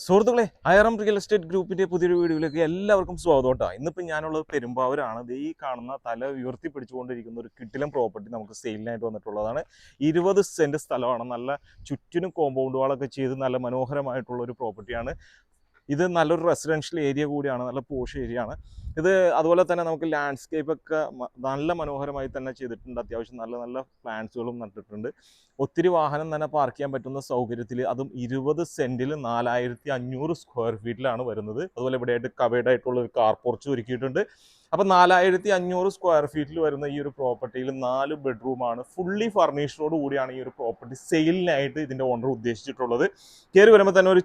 സുഹൃത്തുക്കളെ, അയറം real estate ഗ്രൂപ്പിന്റെ പുതിയൊരു വീഡിയോയിലേക്ക് എല്ലാവർക്കും സ്വാഗതം കേട്ടോ. ഇന്നിപ്പോൾ ഞാനുള്ളത് പെരുമ്പാവൂരാണ്. ഈ കാണുന്ന തല ഉയർത്തി പിടിച്ചുകൊണ്ടിരിക്കുന്ന ഒരു കിടിലം പ്രോപ്പർട്ടി നമുക്ക് സെയിലിനായിട്ട് വന്നിട്ടുള്ളതാണ്. 20 സെന്റ് സ്ഥലമാണ്. നല്ല ചുറ്റിനും കോമ്പൗണ്ട് വാളൊക്കെ ചെയ്ത് നല്ല മനോഹരമായിട്ടുള്ള ഒരു പ്രോപ്പർട്ടിയാണ്. ഇത് നല്ലൊരു റെസിഡൻഷ്യൽ ഏരിയ കൂടിയാണ്, നല്ല പോഷ് ഏരിയ ആണ് ഇത്. അതുപോലെ തന്നെ നമുക്ക് ലാൻഡ്സ്കേപ്പ് ഒക്കെ നല്ല മനോഹരമായി തന്നെ ചെയ്തിട്ടുണ്ട്. അത്യാവശ്യം നല്ല നല്ല പ്ലാന്റ്സുകളും നട്ടിട്ടുണ്ട്. ഒത്തിരി വാഹനം തന്നെ പാർക്ക് ചെയ്യാൻ പറ്റുന്ന സൗകര്യത്തിൽ, അതും 20 സെന്റിൽ 4500 സ്ക്വയർ ഫീറ്റിലാണ് വരുന്നത്. അതുപോലെ ഇവിടെയായിട്ട് കവേർഡ് ആയിട്ടുള്ള ഒരു കാർ പോർച്ച് ഒരുക്കിയിട്ടുണ്ട്. അപ്പം 4500 സ്ക്വയർ ഫീറ്റിൽ വരുന്ന ഈ ഒരു പ്രോപ്പർട്ടിയിൽ 4 ബെഡ്റൂമാണ്. ഫുള്ളി ഫർണിഷ്ഡോട് കൂടിയാണ് ഈ ഒരു പ്രോപ്പർട്ടി സെയിലിനായിട്ട് ഇതിൻ്റെ ഓണർ ഉദ്ദേശിച്ചിട്ടുള്ളത്. കയറി വരുമ്പോൾ തന്നെ ഒരു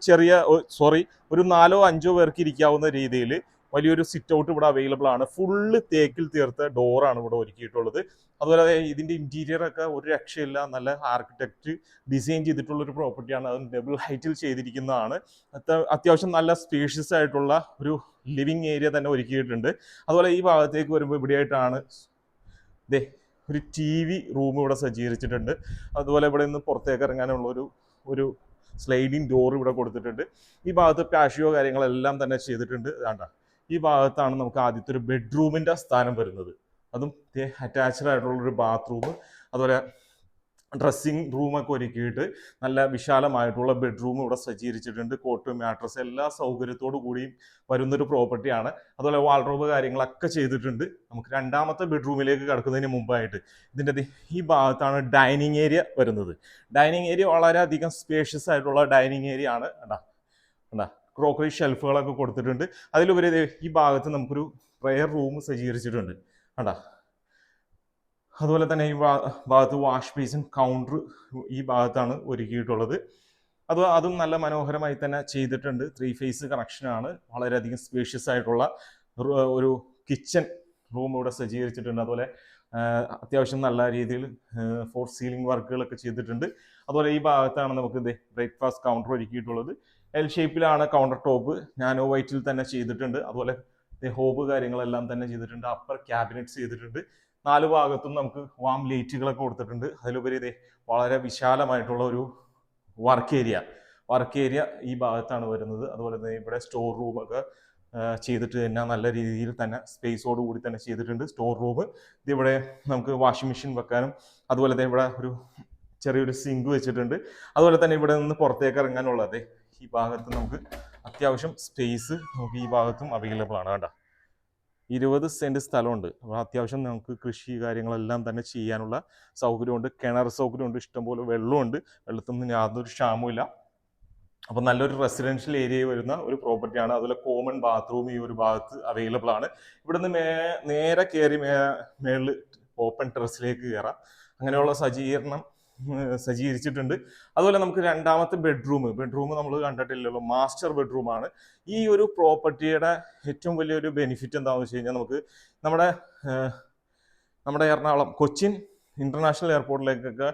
4-5 പേർക്ക് ഇരിക്കാവുന്ന രീതിയിൽ വലിയൊരു സിറ്റ് ഔട്ട് ഇവിടെ അവൈലബിൾ ആണ്. ഫുള്ള് തേക്കിൽ തീർത്ത ഡോറാണ് ഇവിടെ ഒരുക്കിയിട്ടുള്ളത്. അതുപോലെ ഇതിൻ്റെ ഇന്റീരിയർ ഒക്കെ ഒരു രക്ഷയില്ല. നല്ല ആർക്കിടെക്റ്റ് ഡിസൈൻ ചെയ്തിട്ടുള്ള ഒരു പ്രോപ്പർട്ടിയാണ്. അത് ഡബിൾ ഹൈറ്റിൽ ചെയ്തിരിക്കുന്നതാണ്. അത്യാവശ്യം നല്ല സ്പേഷ്യസ് ആയിട്ടുള്ള ഒരു ലിവിങ് ഏരിയ തന്നെ ഒരുക്കിയിട്ടുണ്ട്. അതുപോലെ ഈ ഭാഗത്തേക്ക് വരുമ്പോൾ ഇവിടെയായിട്ടാണ് ഒരു TV റൂം ഇവിടെ സജ്ജീകരിച്ചിട്ടുണ്ട്. അതുപോലെ ഇവിടെ നിന്ന് പുറത്തേക്ക് ഇറങ്ങാനുള്ള ഒരു സ്ലൈഡിങ് ഡോർ ഇവിടെ കൊടുത്തിട്ടുണ്ട്. ഈ ഭാഗത്ത് പാഷിയോ കാര്യങ്ങളെല്ലാം തന്നെ ചെയ്തിട്ടുണ്ട്. വേണ്ട, ഈ ഭാഗത്താണ് നമുക്ക് ആദ്യത്തെ ഒരു ബെഡ്റൂമിൻ്റെ സ്ഥാനം വരുന്നത്. അതും അറ്റാച്ച്ഡ് ആയിട്ടുള്ളൊരു ബാത്റൂം, അതുപോലെ ഡ്രസ്സിങ് റൂമൊക്കെ ഒരുക്കിയിട്ട് നല്ല വിശാലമായിട്ടുള്ള ബെഡ്റൂം ഇവിടെ സജ്ജീകരിച്ചിട്ടുണ്ട്. കോട്ട്, മാട്രസ് എല്ലാ സൗകര്യത്തോടു കൂടിയും വരുന്നൊരു പ്രോപ്പർട്ടിയാണ്. അതുപോലെ വാൾഡ്രോബ് കാര്യങ്ങളൊക്കെ ചെയ്തിട്ടുണ്ട്. നമുക്ക് രണ്ടാമത്തെ ബെഡ്റൂമിലേക്ക് കടക്കുന്നതിന് മുമ്പായിട്ട് ഇതിൻ്റെ ഈ ഭാഗത്താണ് ഡൈനിങ് ഏരിയ വരുന്നത്. ഡൈനിങ് ഏരിയ വളരെയധികം സ്പേഷ്യസ് ആയിട്ടുള്ള ഡൈനിങ് ഏരിയ ആണ്. ക്രോക്കറി ഷെൽഫുകളൊക്കെ കൊടുത്തിട്ടുണ്ട്. അതിലുപരി ഈ ഭാഗത്ത് നമുക്കൊരു പ്രെയർ റൂം സജ്ജീകരിച്ചിട്ടുണ്ട്. അതുപോലെ തന്നെ ഈ ഭാഗത്ത് വാഷ് ബേസിൻ, കൗണ്ടർ ഈ ഭാഗത്താണ് ഒരുക്കിയിട്ടുള്ളത്. അതും നല്ല മനോഹരമായി തന്നെ ചെയ്തിട്ടുണ്ട്. 3 ഫേസ് കണക്ഷനാണ്. വളരെയധികം സ്പേഷ്യസ് ആയിട്ടുള്ള ഒരു കിച്ചൺ റൂം ഇവിടെ സജ്ജീകരിച്ചിട്ടുണ്ട്. അതുപോലെ അത്യാവശ്യം നല്ല രീതിയിൽ ഫോർ സീലിംഗ് വർക്കുകളൊക്കെ ചെയ്തിട്ടുണ്ട്. അതുപോലെ ഈ ഭാഗത്താണ് നമുക്ക് ബ്രേക്ക്ഫാസ്റ്റ് കൗണ്ടർ ഒരുക്കിയിട്ടുള്ളത്. എൽ ഷേപ്പിലാണ് കൗണ്ടർ ടോപ്പ്, നാനോ വൈറ്റിൽ തന്നെ ചെയ്തിട്ടുണ്ട്. അതുപോലെ ഹോബ് കാര്യങ്ങളെല്ലാം തന്നെ ചെയ്തിട്ടുണ്ട്. അപ്പർ ക്യാബിനറ്റ്സ് ചെയ്തിട്ടുണ്ട്. 4 ഭാഗത്തും നമുക്ക് വാം ലൈറ്റുകളൊക്കെ കൊടുത്തിട്ടുണ്ട്. അതിലുപരി വളരെ വിശാലമായിട്ടുള്ള ഒരു വർക്ക് ഏരിയ ഈ ഭാഗത്താണ് വരുന്നത്. അതുപോലെ തന്നെ ഇവിടെ സ്റ്റോർ റൂമൊക്കെ ചെയ്തിട്ട് തന്നെ നല്ല രീതിയിൽ തന്നെ സ്പേസോട് കൂടി തന്നെ ചെയ്തിട്ടുണ്ട്. സ്റ്റോർ റൂം ഇതിവിടെ നമുക്ക് വാഷിംഗ് മെഷീൻ വെക്കാനും, അതുപോലെ തന്നെ ഇവിടെ ഒരു ചെറിയൊരു സിങ്ക് വെച്ചിട്ടുണ്ട്. അതുപോലെ തന്നെ ഇവിടെ നിന്ന് പുറത്തേക്ക് ഇറങ്ങാനുള്ളത് ഈ ഭാഗത്ത് നമുക്ക് അത്യാവശ്യം സ്പേസ് നമുക്ക് ഈ ഭാഗത്തും അവൈലബിൾ ആണ്. കേട്ടോ, 20 സെന്റ് സ്ഥലമുണ്ട്. അപ്പോൾ അത്യാവശ്യം നമുക്ക് കൃഷി കാര്യങ്ങളെല്ലാം തന്നെ ചെയ്യാനുള്ള സൗകര്യമുണ്ട്. കിണർ സൗകര്യമുണ്ട്, ഇഷ്ടംപോലെ വെള്ളമുണ്ട്. വെള്ളത്തിനൊന്നും യാതൊരു ക്ഷാമവുമില്ല. അപ്പോൾ നല്ലൊരു റെസിഡൻഷ്യൽ ഏരിയ വരുന്ന ഒരു പ്രോപ്പർട്ടിയാണ്. അതുപോലെ കോമൺ ബാത്റൂം ഈ ഒരു ഭാഗത്ത് അവൈലബിൾ ആണ്. ഇവിടുന്ന് നേരെ കയറി മേളിൽ ഓപ്പൺ ടെറസിലേക്ക് കയറാം. അങ്ങനെയുള്ള സജ്ജീകരിച്ചിട്ടുണ്ട്. അതുപോലെ നമുക്ക് രണ്ടാമത്തെ ബെഡ്റൂം നമ്മൾ കണ്ടിട്ടില്ലല്ലോ, മാസ്റ്റർ ബെഡ്റൂമാണ്. ഈ ഒരു പ്രോപ്പർട്ടിയുടെ ഏറ്റവും വലിയൊരു ബെനിഫിറ്റ് എന്താണെന്ന് വെച്ച് കഴിഞ്ഞാൽ, നമുക്ക് നമ്മുടെ എറണാകുളം കൊച്ചിൻ ഇന്റർനാഷണൽ എയർപോർട്ടിലേക്കൊക്കെ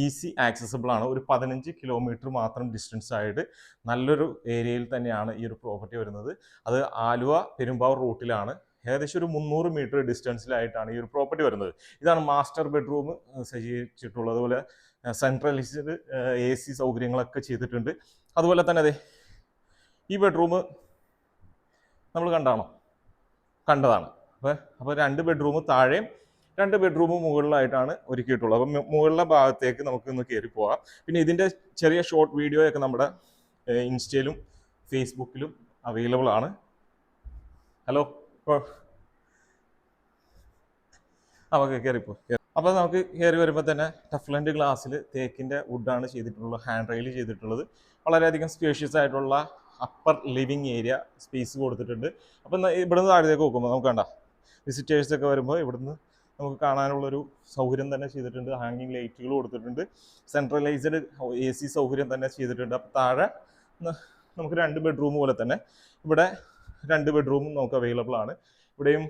ഈസി ആക്സസിബിൾ ആണ്. ഒരു 15 കിലോമീറ്റർ മാത്രം ഡിസ്റ്റൻസ് ആയിട്ട് നല്ലൊരു ഏരിയയിൽ തന്നെയാണ് ഈ ഒരു പ്രോപ്പർട്ടി വരുന്നത്. അത് ആലുവ പെരുമ്പാവൂർ റൂട്ടിലാണ്. ഏകദേശം ഒരു 300 മീറ്റർ ഡിസ്റ്റൻസിലായിട്ടാണ് ഈ ഒരു പ്രോപ്പർട്ടി വരുന്നത്. ഇതാണ് മാസ്റ്റർ ബെഡ്റൂം സജ്ജീകരിച്ചിട്ടുള്ളത്. അതുപോലെ സെൻട്രലൈസ്ഡ് AC സൗകര്യങ്ങളൊക്കെ ചെയ്തിട്ടുണ്ട്. അതുപോലെ തന്നെ ഈ ബെഡ്റൂം നമ്മൾ കണ്ടതാണ്. അപ്പോൾ 2 ബെഡ്റൂം താഴെയും 2 ബെഡ്റൂം മുകളിലായിട്ടാണ് ഒരുക്കിയിട്ടുള്ളത്. അപ്പം മുകളിലെ ഭാഗത്തേക്ക് നമുക്ക് ഇന്ന് കയറി പോകാം. പിന്നെ ഇതിൻ്റെ ചെറിയ ഷോർട്ട് വീഡിയോയൊക്കെ നമ്മുടെ ഇൻസ്റ്റയിലും ഫേസ്ബുക്കിലും അവൈലബിൾ ആണ്. ഹലോ, നമുക്ക് കയറിപ്പോ. അപ്പോൾ നമുക്ക് കയറി വരുമ്പോൾ തന്നെ ടഫ്ലൻഡ് ഗ്ലാസ്സിൽ തേക്കിൻ്റെ വുഡാണ് ചെയ്തിട്ടുള്ളത്, ഹാൻഡ് റെയിൽ ചെയ്തിട്ടുള്ളത്. വളരെയധികം സ്പേഷ്യസ് ആയിട്ടുള്ള അപ്പർ ലിവിങ് ഏരിയ സ്പേസ് കൊടുത്തിട്ടുണ്ട്. അപ്പം ഇവിടുന്ന് താഴത്തേക്ക് നോക്കുമ്പോൾ നമുക്ക് കണ്ട വിസിറ്റേഴ്സൊക്കെ വരുമ്പോൾ ഇവിടുന്ന് നമുക്ക് കാണാനുള്ളൊരു സൗകര്യം തന്നെ ചെയ്തിട്ടുണ്ട്. ഹാങ്ങിങ് ലൈറ്റുകൾ കൊടുത്തിട്ടുണ്ട്. സെൻട്രലൈസ്ഡ് AC സൗകര്യം തന്നെ ചെയ്തിട്ടുണ്ട്. അപ്പോൾ താഴെ നമുക്ക് 2 ബെഡ്റൂം പോലെ തന്നെ ഇവിടെ 2 ബെഡ്റൂമും നമുക്ക് അവൈലബിൾ ആണ്. ഇവിടെയും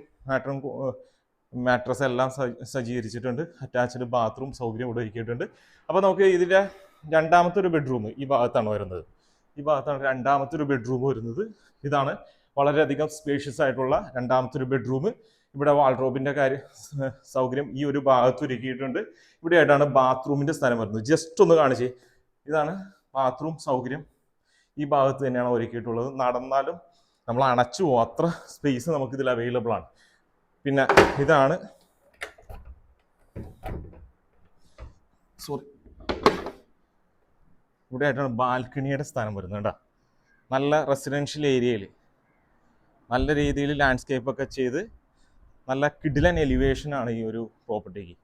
മാട്രസ് എല്ലാം സജ്ജീകരിച്ചിട്ടുണ്ട്. അറ്റാച്ച്ഡ് ബാത്റൂം സൗകര്യം ഇവിടെ ഒരുക്കിയിട്ടുണ്ട്. അപ്പോൾ നമുക്ക് ഇതിൻ്റെ രണ്ടാമത്തെ ഒരു ബെഡ്റൂം ഈ ഭാഗത്താണ് വരുന്നത്. ഈ ഭാഗത്താണ് രണ്ടാമത്തെ ഒരു ബെഡ്റൂം വരുന്നത്. ഇതാണ് വളരെയധികം സ്പേഷ്യസ് ആയിട്ടുള്ള രണ്ടാമത്തെ ഒരു ബെഡ്റൂം. ഇവിടെ വാൾഡ്രോബിൻ്റെ സൗകര്യം ഈ ഒരു ഭാഗത്ത് ഒരുക്കിയിട്ടുണ്ട്. ഇവിടെയായിട്ടാണ് ബാത്റൂമിൻ്റെ സ്ഥലം വരുന്നത്. ജസ്റ്റ് ഒന്ന് കാണിച്ചേ, ഇതാണ് ബാത്റൂം സൗകര്യം ഈ ഭാഗത്ത് തന്നെയാണ് ഒരുക്കിയിട്ടുള്ളത്. നടന്നാലും നമ്മൾ അണച്ചു പോകും, അത്ര സ്പേസ് നമുക്കിതിൽ അവൈലബിൾ ആണ്. പിന്നെ ഇതാണ് ഇവിടെ ആയിട്ടാണ് ബാൽക്കണിയുടെ സ്ഥാനം വരുന്നത് കേട്ടോ. നല്ല റെസിഡൻഷ്യൽ ഏരിയയിൽ നല്ല രീതിയിൽ ലാൻഡ്സ്കേപ്പ് ഒക്കെ ചെയ്ത് നല്ല കിഡിലൻ എലിവേഷനാണ് ഈ ഒരു പ്രോപ്പർട്ടിക്ക്.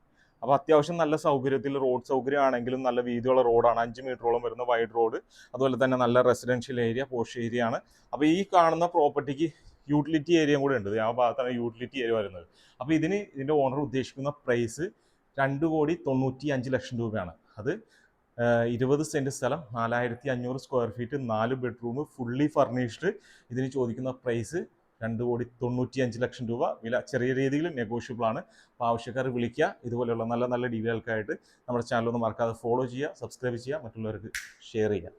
അപ്പോൾ അത്യാവശ്യം നല്ല സൗകര്യത്തിൽ റോഡ് സൗകര്യം ആണെങ്കിലും നല്ല വീതിയുള്ള റോഡാണ്, 5 മീറ്ററോളം വരുന്ന വൈഡ് റോഡ്. അതുപോലെ തന്നെ നല്ല റെസിഡൻഷ്യൽ ഏരിയ, പോഷ് ഏരിയ ആണ്. അപ്പോൾ ഈ കാണുന്ന പ്രോപ്പർട്ടിക്ക് യൂട്ടിലിറ്റി ഏരിയയും കൂടെ ഉണ്ട്. ആ ഭാഗത്താണ് യൂട്ടിലിറ്റി ഏരിയ വരുന്നത്. അപ്പോൾ ഇതിൻ്റെ ഓണർ ഉദ്ദേശിക്കുന്ന പ്രൈസ് 2,95,00,000 രൂപയാണ്. അത് 20 സെൻറ്റ് സ്ഥലം, 4,500 square feet, 4 bedroom, fully furnished. ഇതിന് ചോദിക്കുന്ന പ്രൈസ് 2,95,00,000 രൂപ. വില ചെറിയ രീതിയിൽ നെഗോഷ്യബിൾ ആണ്. അപ്പോൾ ആവശ്യക്കാർ വിളിക്കുക. ഇതുപോലെയുള്ള നല്ല നല്ല ഡീലുകൾക്കായിട്ട് നമ്മുടെ ചാനൽ ഒന്ന് മറക്കാതെ ഫോളോ ചെയ്യുക, സബ്സ്ക്രൈബ് ചെയ്യുക, മറ്റുള്ളവർക്ക് ഷെയർ ചെയ്യുക.